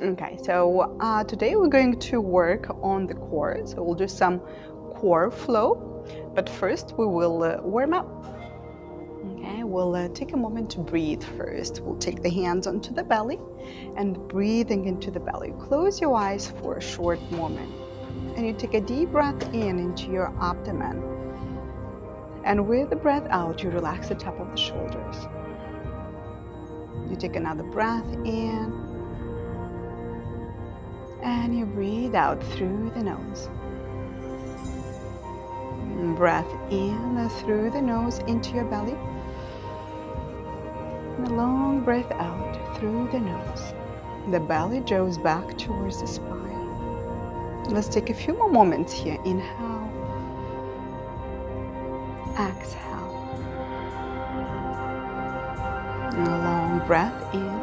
Okay, so today we're going to work on the core. So we'll do some core flow, but first we will warm up. Okay, we'll take a moment to breathe first. We'll take the hands onto the belly and breathing into the belly. Close your eyes for a short moment and you take a deep breath in into your abdomen. And with the breath out, you relax the top of the shoulders. You take another breath in and you breathe out through the nose. Breath in through the nose into your belly. And a long breath out through the nose. The belly draws back towards the spine. Let's take a few more moments here. Inhale. Exhale. And a long breath in.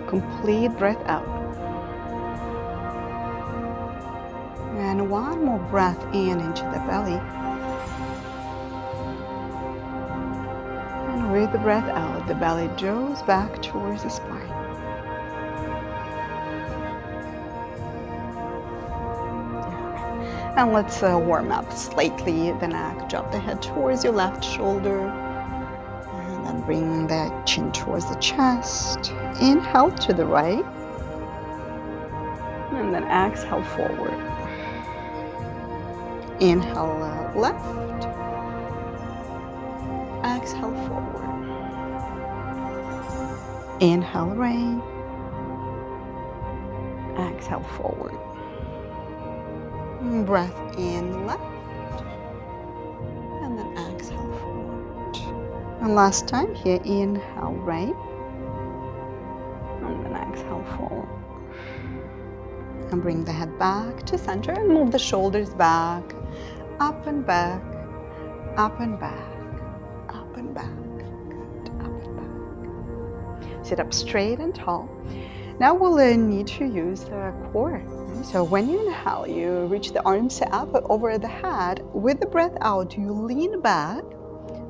Complete breath out. And one more breath in into the belly. And with the breath out, the belly draws back towards the spine. And let's warm up slightly the neck. Drop the head towards your left shoulder. And then bring the chin towards the chest. Inhale to the right. And then exhale forward. Inhale left. Exhale forward. Inhale right. Exhale forward. Breath in left. And then exhale forward. And last time here, inhale right. And then exhale forward. And bring the head back to center and move the shoulders back. Up and back. Up and back. Up and back. Good. Up and back. Sit up straight and tall. Now we'll need to use the core. So when you inhale, you reach the arms up over the head. With the breath out, you lean back,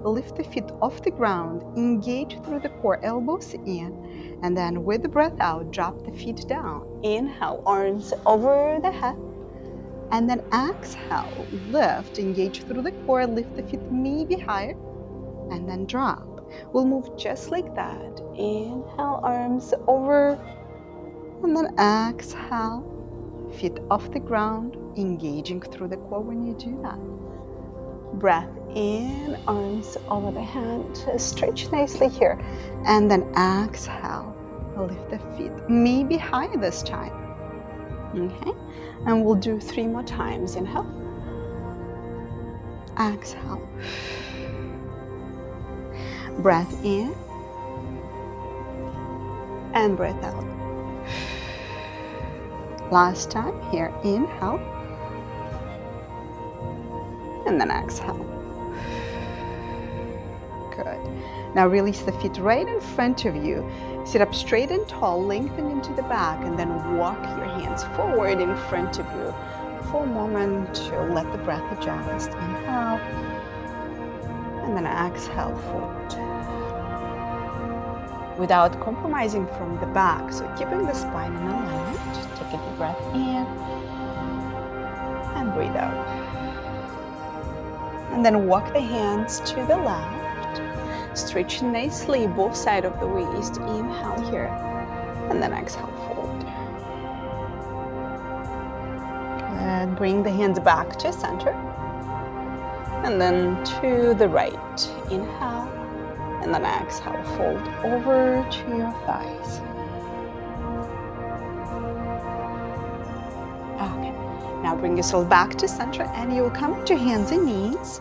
lift the feet off the ground, engage through the core, elbows in, and then with the breath out, drop the feet down. Inhale, arms over the head, and then exhale, lift, engage through the core, lift the feet maybe higher, and then drop. We'll move just like that. Inhale, arms over, and then exhale, feet off the ground, engaging through the core when you do that. Breath in, arms over the hand, stretch nicely here, and then exhale, lift the feet, maybe higher this time. Okay, and we'll do 3 more times. Inhale, exhale, breath in, and breath out. Last time here, inhale, and then exhale. Good. Now release the feet right in front of you. Sit up straight and tall, lengthen into the back, and then walk your hands forward in front of you for a moment to let the breath adjust. Inhale, and then exhale forward. Without compromising from the back, so keeping the spine in alignment. Take a deep breath in and breathe out. And then walk the hands to the left. Stretch nicely both sides of the waist. Inhale here and then exhale forward. And bring the hands back to center. And then to the right. Inhale. And then exhale, fold over to your thighs. Okay, now bring yourself back to center and you'll come to hands and knees.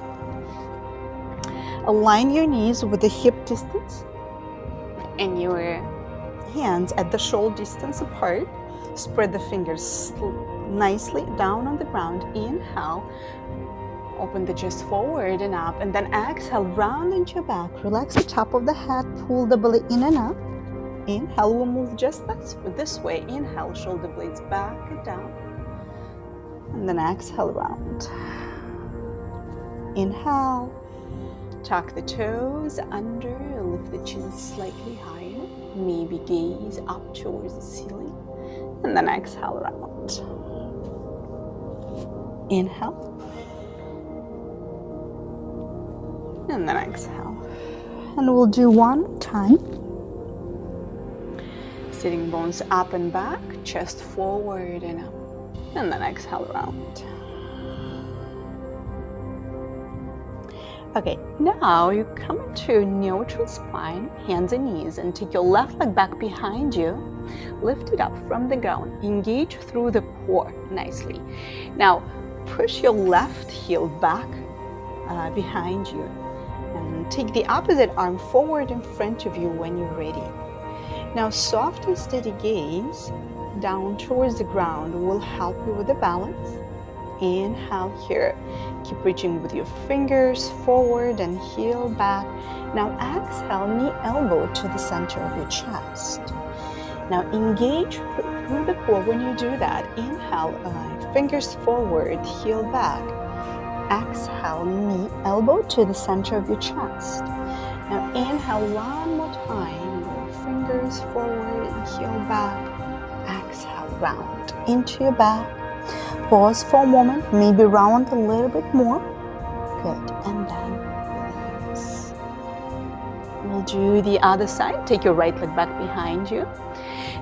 Align your knees with the hip distance and your hands at the shoulder distance apart. Spread the fingers nicely down on the ground. Inhale. Open the chest forward and up, and then exhale, round into your back. Relax the top of the head, pull the belly in and up. Inhale, we'll move just this way. Inhale, shoulder blades back and down. And then exhale, round. Inhale, tuck the toes under, lift the chin slightly higher. maybe gaze up towards the ceiling. And then exhale, round. Inhale. And then exhale. And we'll do one more time. Sitting bones up and back, chest forward and up. And then exhale, round. Okay, now you come into neutral spine, hands and knees, and take your left leg back behind you. Lift it up from the ground. Engage through the core nicely. Now, push your left heel back behind you. And take the opposite arm forward in front of you when you're ready. Now, soft and steady gaze down towards the ground will help you with the balance. Inhale here. Keep reaching with your fingers forward and heel back. Now exhale, knee elbow to the center of your chest. Now engage through the core when you do that. Inhale, fingers forward, heel back. Exhale, knee elbow to the center of your chest. Now inhale one more time. Fingers forward, heel back. Exhale, round into your back. Pause for a moment, maybe round a little bit more. Good, and then release. We'll do the other side. Take your right leg back behind you.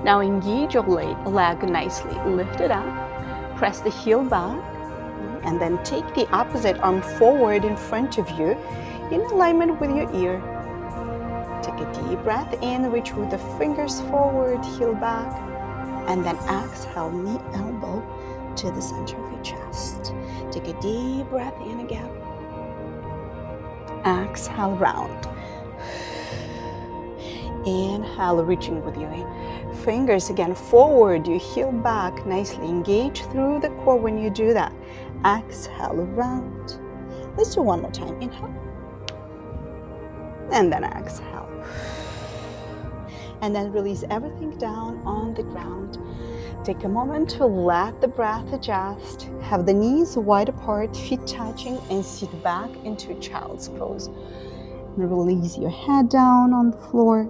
Now engage your leg nicely. Lift it up. Press the heel back. And then take the opposite arm forward in front of you in alignment with your ear. Take a deep breath in, reach with the fingers forward, heel back. And then exhale, knee elbow to the center of your chest. Take a deep breath in again. Exhale, round. Inhale, reaching with your fingers again forward, you heel back nicely. Engage through the core when you do that. Exhale, round. Let's do one more time. Inhale. And then exhale. And then release everything down on the ground. Take a moment to let the breath adjust. Have the knees wide apart, feet touching, and sit back into child's pose. Release your head down on the floor.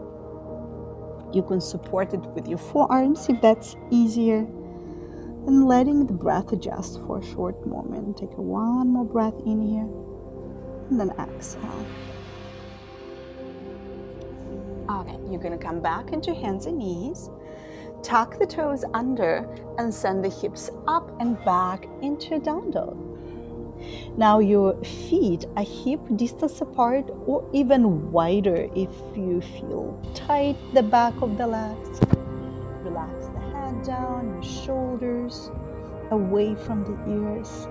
You can support it with your forearms if that's easier. And letting the breath adjust for a short moment. Take one more breath in here. And then exhale. Okay, you're going to come back into hands and knees. Tuck the toes under and send the hips up and back into down dog. Now your feet are hip distance apart or even wider if you feel tight the back of the legs. Relax the head down, your shoulders away from the ears.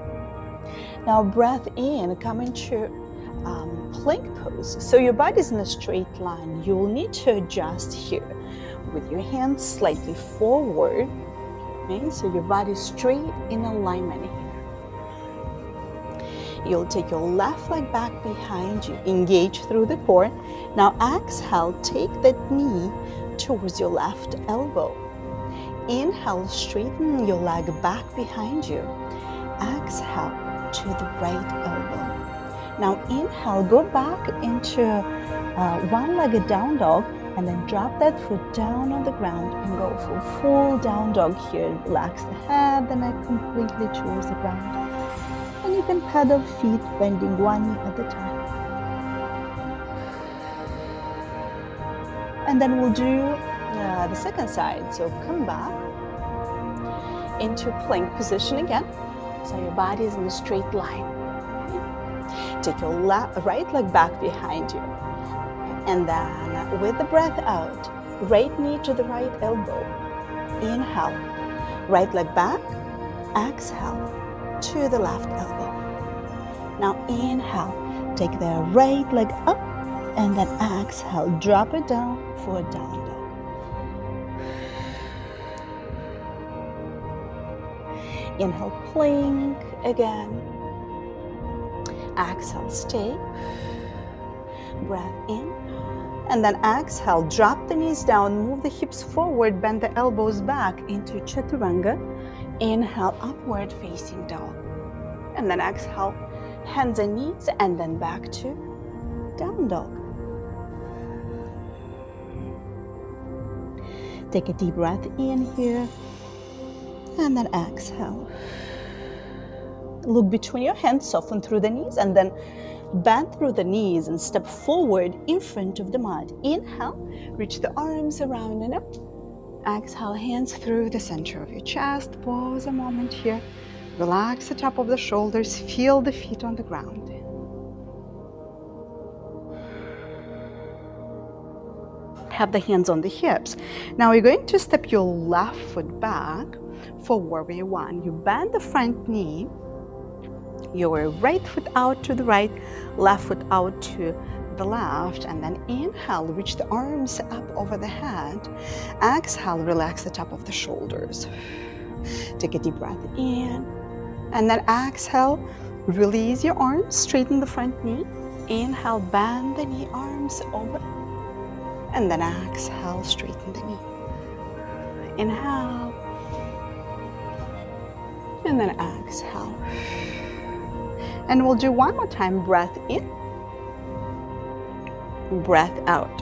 Now breath in, come into plank pose. So your body's in a straight line. You'll need to adjust here with your hands slightly forward. Okay? So your body's straight in alignment here. You'll take your left leg back behind you. Engage through the core. Now exhale, take that knee towards your left elbow. Inhale, straighten your leg back behind you. Exhale to the right elbow. Now inhale, go back into one-legged down dog and then drop that foot down on the ground and go for full down dog here. Relax the head, the neck completely towards the ground. And you can pedal feet, bending one knee at a time. And then we'll do the second side. So come back into plank position again. So your body is in a straight line. Take your right leg back behind you. And then with the breath out, right knee to the right elbow. Inhale, right leg back. Exhale to the left elbow. Now inhale, take the right leg up and then exhale, drop it down for a down dog. Inhale, plank again. Exhale, stay. Breath in. And then exhale, drop the knees down, move the hips forward, bend the elbows back into chaturanga. Inhale, upward facing dog. And then exhale, hands and knees, and then back to down dog. Take a deep breath in here, and then exhale. Look between your hands, soften through the knees, and then bend through the knees and step forward in front of the mat. Inhale, reach the arms around and up. Exhale, hands through the center of your chest. Pause a moment here. Relax the top of the shoulders. Feel the feet on the ground. Have the hands on the hips. Now you're going to step your left foot back for warrior one. You bend the front knee. Your right foot out to the right, left foot out to the left, and then inhale, reach the arms up over the head. Exhale, relax the top of the shoulders. Take a deep breath in, and then exhale, release your arms, straighten the front knee. Inhale, bend the knee, arms over, and then exhale, straighten the knee. Inhale, and then exhale. And we'll do one more time. Breath in, breath out.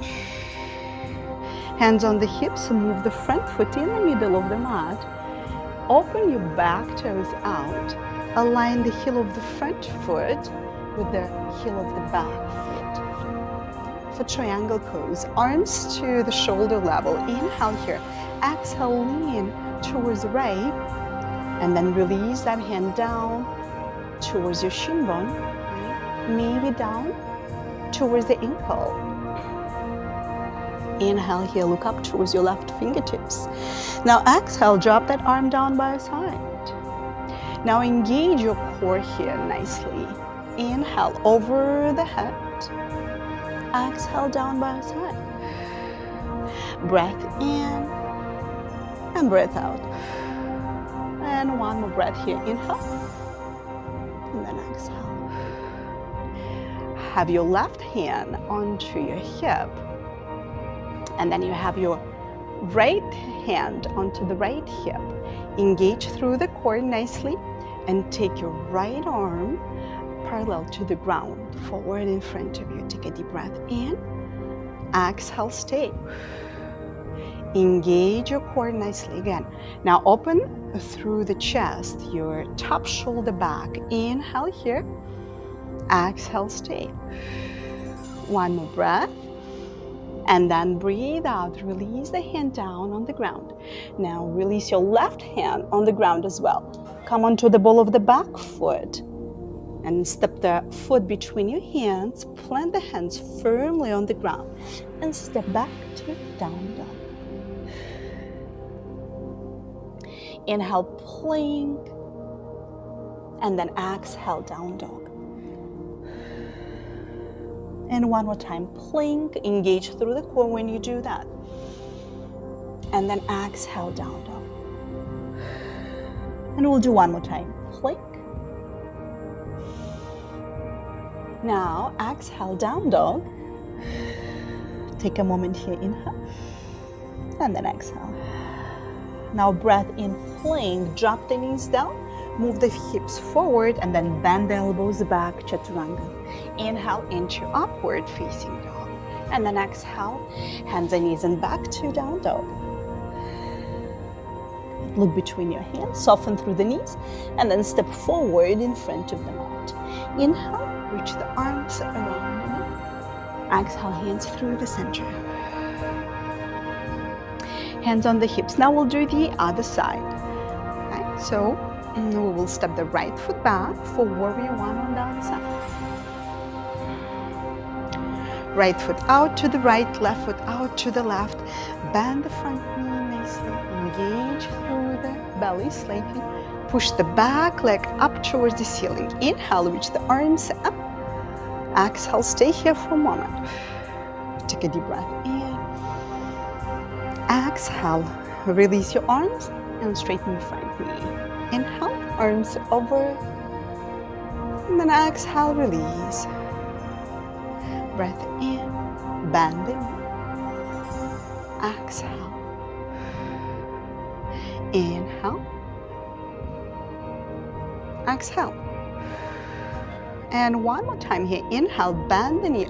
Hands on the hips, move the front foot in the middle of the mat. Open your back toes out. Align the heel of the front foot with the heel of the back foot. For triangle pose, arms to the shoulder level. Inhale here. Exhale, lean towards the right. And then release that hand down towards your shin bone, right? Maybe down towards the ankle. Inhale here, look up towards your left fingertips. Now exhale, drop that arm down by your side. Now engage your core here nicely. Inhale over the head. Exhale down by your side. Breath in and breath out. And one more breath here. Inhale. And then exhale. Have your left hand onto your hip, and then you have your right hand onto the right hip. Engage through the core nicely, and take your right arm parallel to the ground, forward in front of you. Take a deep breath in. Exhale, stay. Engage your core nicely again. Now open through the chest, your top shoulder back. Inhale here. Exhale, stay. One more breath. And then breathe out. Release the hand down on the ground. Now release your left hand on the ground as well. Come onto the ball of the back foot. And step the foot between your hands. Plant the hands firmly on the ground. And step back to down dog. Inhale, plank, and then exhale, down dog. And one more time, plank, engage through the core when you do that. And then exhale, down dog. And we'll do one more time, plank. Now, exhale, down dog. Take a moment here, inhale, and then exhale. Now breath in, plank, drop the knees down, move the hips forward, and then bend the elbows back, chaturanga. Inhale into upward facing dog. And then exhale, hands and knees and back to down dog. Look between your hands, soften through the knees, and then step forward in front of the mat. Inhale, reach the arms around the neck. Exhale, hands through the center. Hands on the hips. Now we'll do the other side. Okay, so we will step the right foot back for warrior one on the other side. Right foot out to the right, left foot out to the left. Bend the front knee nicely. Engage through the belly slightly. Push the back leg up towards the ceiling. Inhale, reach the arms up. Exhale, stay here for a moment. Take a deep breath in. Exhale, release your arms and straighten the front knee. Inhale, arms over, and then exhale, release. Breath in, bend the knee. Exhale. Inhale. Exhale. And one more time here. Inhale, bend the knee,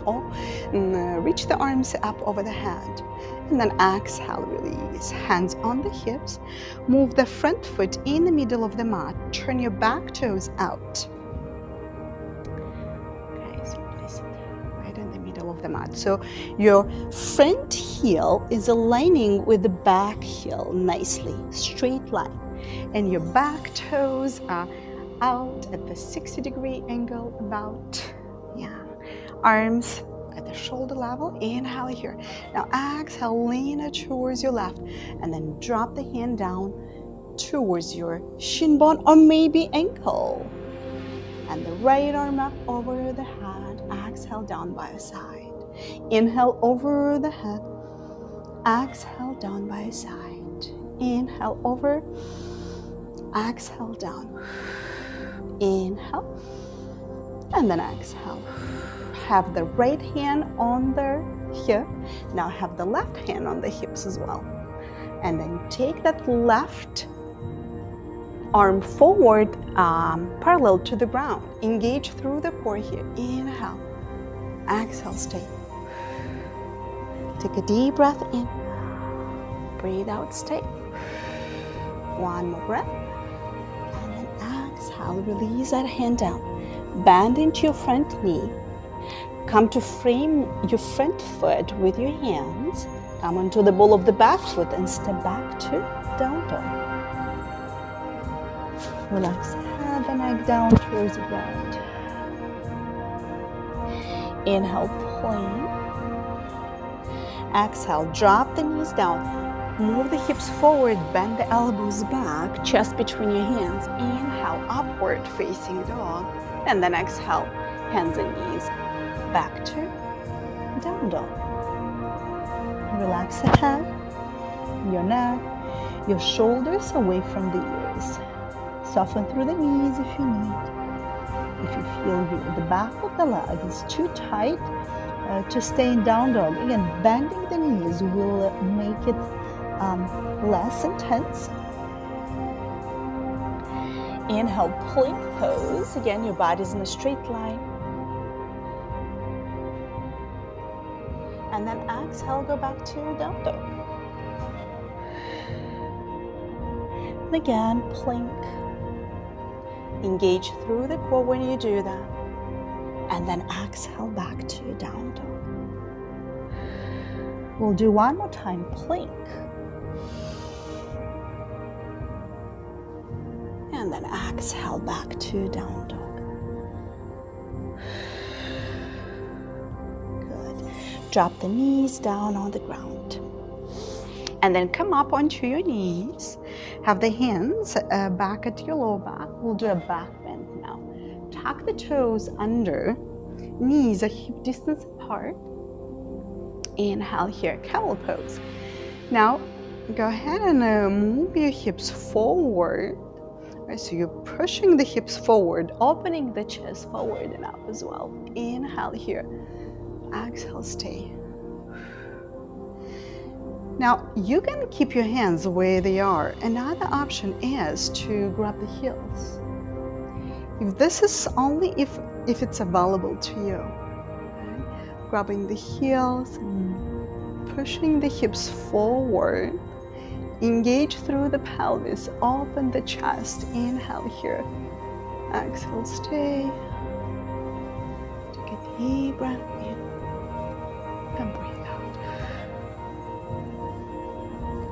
reach the arms up over the head. And then exhale, release. Hands on the hips. Move the front foot in the middle of the mat. Turn your back toes out. Okay, so place it right in the middle of the mat. So your front heel is aligning with the back heel nicely, straight line. And your back toes are out at the 60-degree angle about. Yeah. Arms at the shoulder level. Inhale here. Now exhale, lean it towards your left and then drop the hand down towards your shin bone or maybe ankle. And the right arm up over the head. Exhale down by your side. Inhale over the head. Exhale down by your side. Inhale over. Exhale down. Inhale. And then exhale. Have the right hand on the hip. Now have the left hand on the hips as well. And then take that left arm forward, parallel to the ground. Engage through the core here. Inhale. Exhale, stay. Take a deep breath in. Breathe out, stay. One more breath. And then exhale, release that hand down. Bend into your front knee. Come to frame your front foot with your hands. Come onto the ball of the back foot and step back to down dog. Relax head and neck down towards the ground. Inhale, plank. Exhale, drop the knees down. Move the hips forward, bend the elbows back, chest between your hands. Inhale, upward facing dog. And then exhale, hands and knees back to down dog. Relax the head, your neck, your shoulders away from the ears. Soften through the knees if you need. If you feel the back of the leg is too tight to stay in down dog, again, bending the knees will make it less intense. Inhale, plank pose. Again, your body's in a straight line. And then exhale, go back to down dog. And again, plank. Engage through the core when you do that. And then exhale back to down dog. We'll do one more time, plank. And then exhale back to down dog. Good. Drop the knees down on the ground. And then come up onto your knees. Have the hands back at your lower back. We'll do a back bend now. Tuck the toes under. Knees are hip distance apart. Inhale here, camel pose. Now, go ahead and move your hips forward. Right, so you're pushing the hips forward, opening the chest forward and up as well. Inhale here. Exhale, stay. Now, you can keep your hands where they are. Another option is to grab the heels. If this is only if it's available to you. Okay? Grabbing the heels and pushing the hips forward. Engage through the pelvis, open the chest. Inhale here. Exhale, stay. Take a deep breath in and breathe out.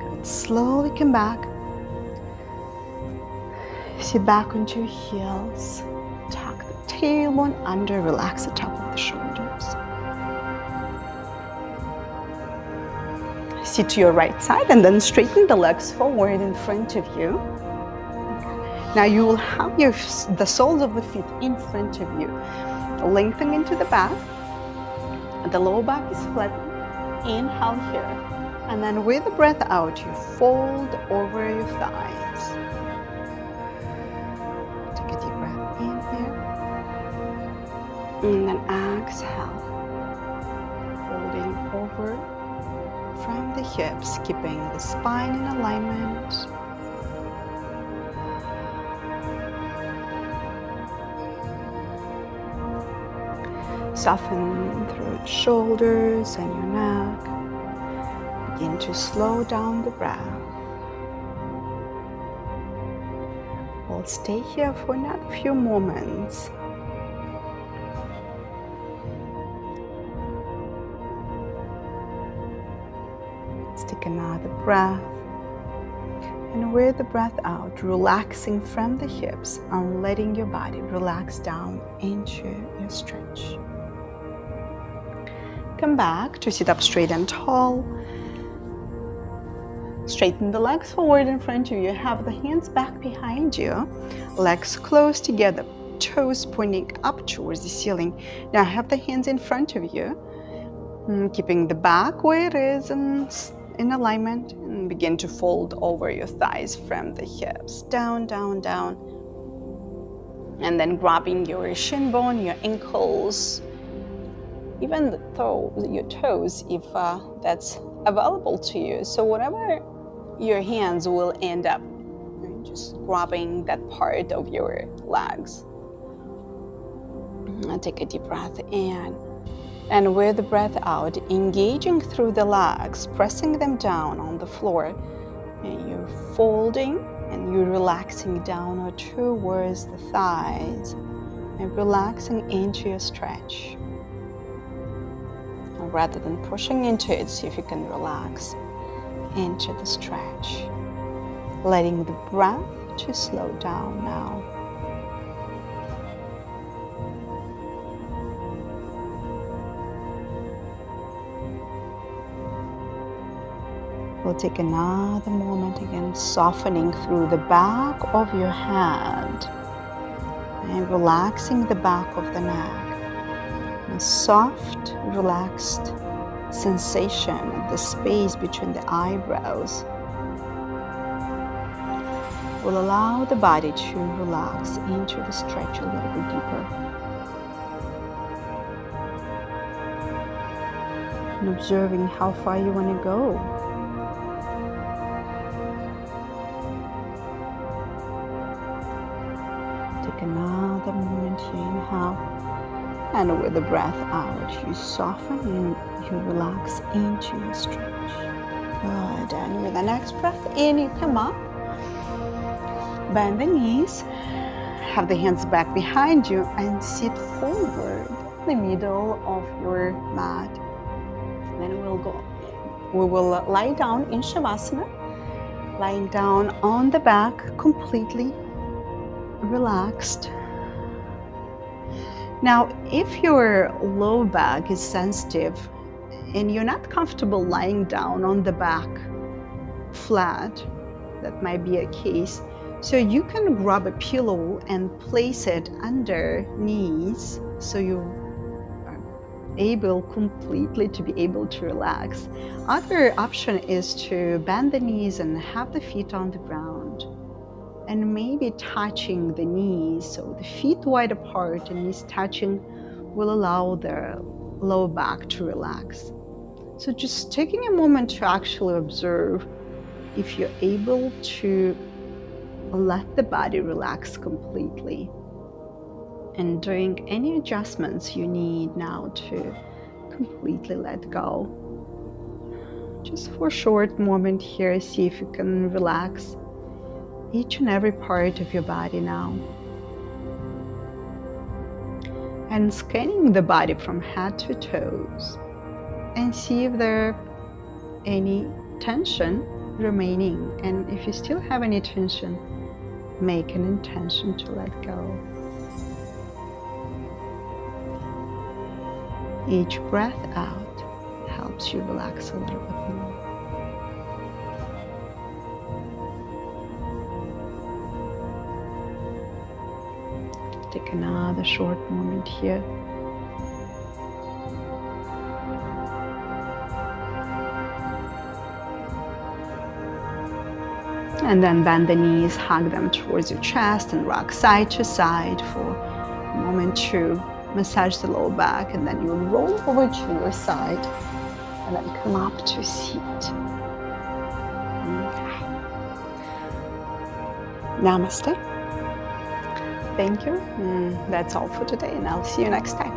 Good. Slowly come back. Sit back onto your heels. Tuck the tailbone under, relax the top of the shoulders. Sit to your right side and then straighten the legs forward in front of you. Now you will have the soles of the feet in front of you. Lengthen into the back. The lower back is flat. Inhale here. And then with the breath out, you fold over your thighs. Take a deep breath in here. And then exhale. Folding over from the hips, keeping the spine in alignment. Soften through the shoulders and your neck. Begin to slow down the breath. We'll stay here for another few moments. Let's take another breath. And with the breath out, relaxing from the hips and letting your body relax down into your stretch. Come back to sit up straight and tall. Straighten the legs forward in front of you. Have the hands back behind you. Legs close together, toes pointing up towards the ceiling. Now have the hands in front of you, keeping the back where it is and in alignment, and begin to fold over your thighs from the hips. Down, down, down. And then grabbing your shin bone, your ankles, even your toes if that's available to you. So whatever your hands will end up, just grabbing that part of your legs. And take a deep breath in. And with the breath out, engaging through the legs, pressing them down on the floor. And you're folding and you're relaxing down towards the thighs and relaxing into your stretch. And rather than pushing into it, see if you can relax into the stretch. Letting the breath to slow down now. We'll take another moment again, softening through the back of your head and relaxing the back of the neck. A soft, relaxed sensation of the space between the eyebrows will allow the body to relax into the stretch a little bit deeper. And observing how far you want to go. Take another moment here, inhale, and with the breath out, you soften and you relax into your stretch. Good, and with the next breath in, you come up, bend the knees, have the hands back behind you, and sit forward in the middle of your mat. Then we will lie down in Shavasana, lying down on the back completely relaxed. Now, if your low back is sensitive and you're not comfortable lying down on the back flat, that might be a case. So you can grab a pillow and place it underneath so you are able completely to be able to relax. Other option is to bend the knees and have the feet on the ground. And maybe touching the knees, so the feet wide apart and knees touching will allow the low back to relax. So just taking a moment to actually observe if you're able to let the body relax completely and doing any adjustments you need now to completely let go. Just for a short moment here, see if you can relax each and every part of your body now. And scanning the body from head to toes and see if there any tension remaining. And if you still have any tension, make an intention to let go. Each breath out helps you relax a little bit more. Take another short moment here. And then bend the knees, hug them towards your chest and rock side to side for a moment to massage the lower back, and then you roll over to your side and then come up to seat. Okay. Namaste. Thank you. That's all for today, and I'll see you next time.